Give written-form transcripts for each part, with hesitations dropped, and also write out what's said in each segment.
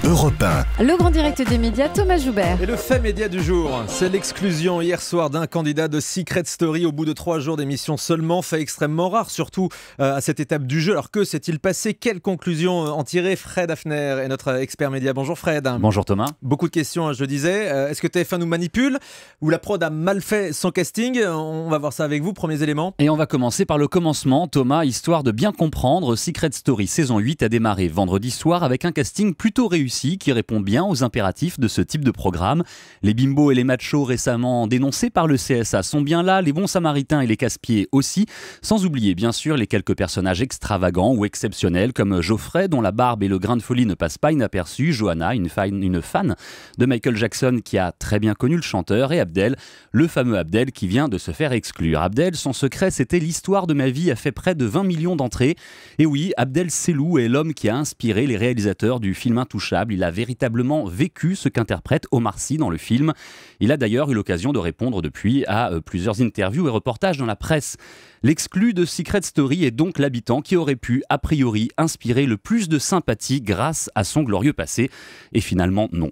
Europe 1. Le grand direct des médias, Thomas Joubert. Et le fait média du jour, c'est l'exclusion hier soir d'un candidat de Secret Story au bout de 3 jours d'émission seulement, fait extrêmement rare, surtout à cette étape du jeu. Alors que s'est-il passé? Quelles conclusions en tirer? Fred Hafner est notre expert média. Bonjour Fred. Bonjour Thomas. Beaucoup de questions, je le disais. Est-ce que TF1 nous manipule ou la prod a mal fait son casting? On va voir ça avec vous, premiers éléments. Et on va commencer par le commencement, Thomas, histoire de bien comprendre. Secret Story saison 8 a démarré vendredi soir avec un casting plutôt réussi qui répond bien aux impératifs de ce type de programme. Les bimbos et les machos récemment dénoncés par le CSA sont bien là, les bons samaritains et les casse-pieds aussi, sans oublier bien sûr les quelques personnages extravagants ou exceptionnels comme Geoffrey dont la barbe et le grain de folie ne passent pas inaperçus, Johanna, une fan de Michael Jackson qui a très bien connu le chanteur, et Abdel, le fameux Abdel qui vient de se faire exclure. Abdel, son secret c'était l'histoire de ma vie, a fait près de 20 millions d'entrées. Et oui, Abdel Sellou est l'homme qui a inspiré les réalisateurs du film Intouchable. Il a véritablement vécu ce qu'interprète Omar Sy dans le film. Il a d'ailleurs eu l'occasion de répondre depuis à plusieurs interviews et reportages dans la presse. L'exclu de Secret Story est donc l'habitant qui aurait pu, a priori, inspirer le plus de sympathie grâce à son glorieux passé. Et finalement, non.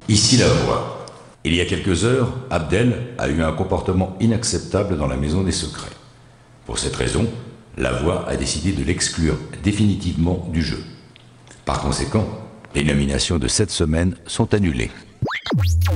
Ici la voix. Il y a quelques heures, Abdel a eu un comportement inacceptable dans la maison des secrets. Pour cette raison, la voix a décidé de l'exclure définitivement du jeu. Par conséquent, les nominations de cette semaine sont annulées.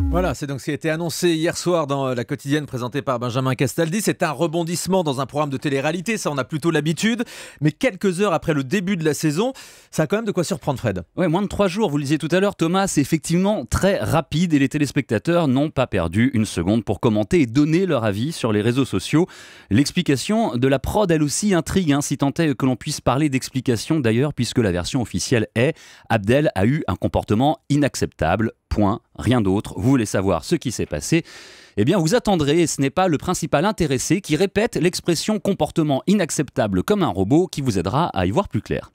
Voilà, c'est donc ce qui a été annoncé hier soir dans la quotidienne présentée par Benjamin Castaldi. C'est un rebondissement dans un programme de télé-réalité, ça on a plutôt l'habitude. Mais quelques heures après le début de la saison, ça a quand même de quoi surprendre Fred. Ouais, moins de 3 jours, vous le disiez tout à l'heure Thomas, c'est effectivement très rapide et les téléspectateurs n'ont pas perdu une seconde pour commenter et donner leur avis sur les réseaux sociaux. L'explication de la prod elle aussi intrigue, si tant est que l'on puisse parler d'explication d'ailleurs, puisque la version officielle est Abdel a eu un comportement inacceptable. Point, rien d'autre. Vous voulez savoir ce qui s'est passé? Eh bien, vous attendrez, et ce n'est pas le principal intéressé qui répète l'expression comportement inacceptable comme un robot qui vous aidera à y voir plus clair.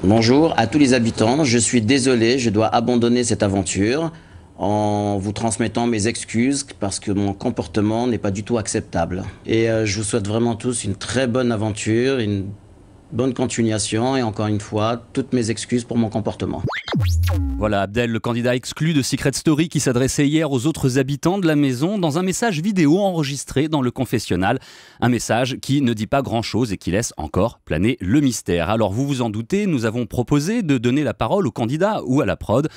Bonjour à tous les habitants, je suis désolé, je dois abandonner cette aventure en vous transmettant mes excuses parce que mon comportement n'est pas du tout acceptable. Et je vous souhaite vraiment tous une très bonne aventure, une bonne continuation et encore une fois, toutes mes excuses pour mon comportement. Voilà Abdel, le candidat exclu de Secret Story qui s'adressait hier aux autres habitants de la maison dans un message vidéo enregistré dans le confessionnal. Un message qui ne dit pas grand-chose et qui laisse encore planer le mystère. Alors vous vous en doutez, nous avons proposé de donner la parole au candidat ou à la prod.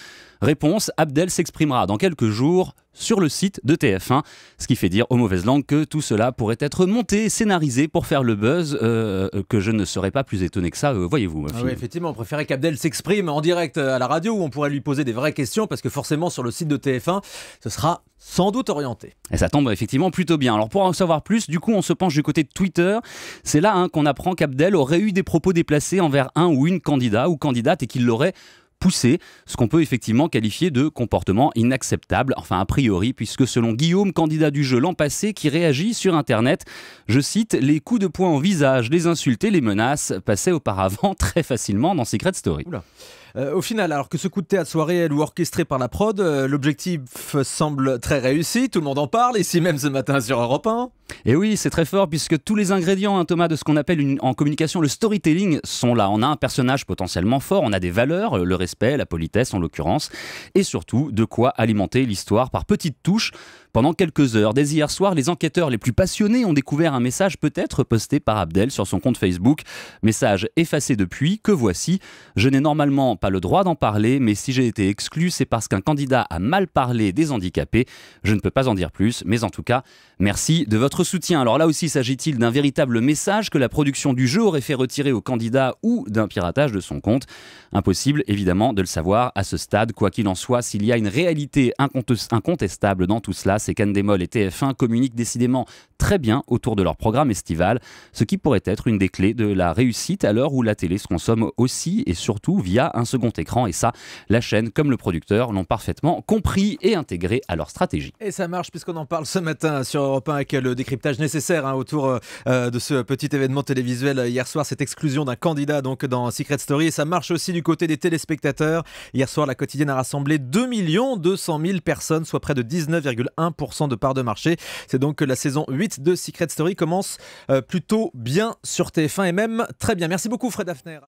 Réponse, Abdel s'exprimera dans quelques jours sur le site de TF1, ce qui fait dire aux mauvaises langues que tout cela pourrait être monté et scénarisé pour faire le buzz, que je ne serais pas plus étonné que ça, voyez-vous. Oui, effectivement, on préférait qu'Abdel s'exprime en direct à la radio où on pourrait lui poser des vraies questions parce que forcément sur le site de TF1, ce sera sans doute orienté. Et ça tombe effectivement plutôt bien. Alors pour en savoir plus, du coup on se penche du côté de Twitter. C'est là qu'on apprend qu'Abdel aurait eu des propos déplacés envers un ou une candidat ou candidate et qu'il l'aurait poussé, ce qu'on peut effectivement qualifier de comportement inacceptable, enfin a priori, puisque selon Guillaume, candidat du jeu l'an passé, qui réagit sur Internet, je cite, les coups de poing au visage, les insultes et les menaces passaient auparavant très facilement dans Secret Story. Oula. Au final, alors que ce coup de théâtre soit réel ou orchestré par la prod, l'objectif semble très réussi, tout le monde en parle, ici même ce matin sur Europe 1. Et oui, c'est très fort puisque tous les ingrédients, Thomas, de ce qu'on appelle en communication le storytelling sont là. On a un personnage potentiellement fort, on a des valeurs, le respect, la politesse en l'occurrence, et surtout de quoi alimenter l'histoire par petites touches. Pendant quelques heures, dès hier soir, les enquêteurs les plus passionnés ont découvert un message peut-être posté par Abdel sur son compte Facebook. Message effacé depuis, que voici. Je n'ai normalement pas le droit d'en parler, mais si j'ai été exclu, c'est parce qu'un candidat a mal parlé des handicapés. Je ne peux pas en dire plus, mais en tout cas, merci de votre soutien. Alors là aussi, s'agit-il d'un véritable message que la production du jeu aurait fait retirer au candidat ou d'un piratage de son compte? Impossible, évidemment, de le savoir à ce stade. Quoi qu'il en soit, s'il y a une réalité incontestable dans tout cela, c'est qu'Endemol et TF1 communiquent décidément très bien autour de leur programme estival, ce qui pourrait être une des clés de la réussite à l'heure où la télé se consomme aussi et surtout via un second écran. Et ça, la chaîne comme le producteur l'ont parfaitement compris et intégré à leur stratégie. Et ça marche puisqu'on en parle ce matin sur Europe 1 avec le décryptage nécessaire autour de ce petit événement télévisuel hier soir, cette exclusion d'un candidat donc dans Secret Story. Et ça marche aussi du côté des téléspectateurs. Hier soir, la quotidienne a rassemblé 2 200 000 personnes, soit près de 19,1% de part de marché. C'est donc que la saison 8 de Secret Story commence plutôt bien sur TF1 et même très bien. Merci beaucoup Fred Hafner.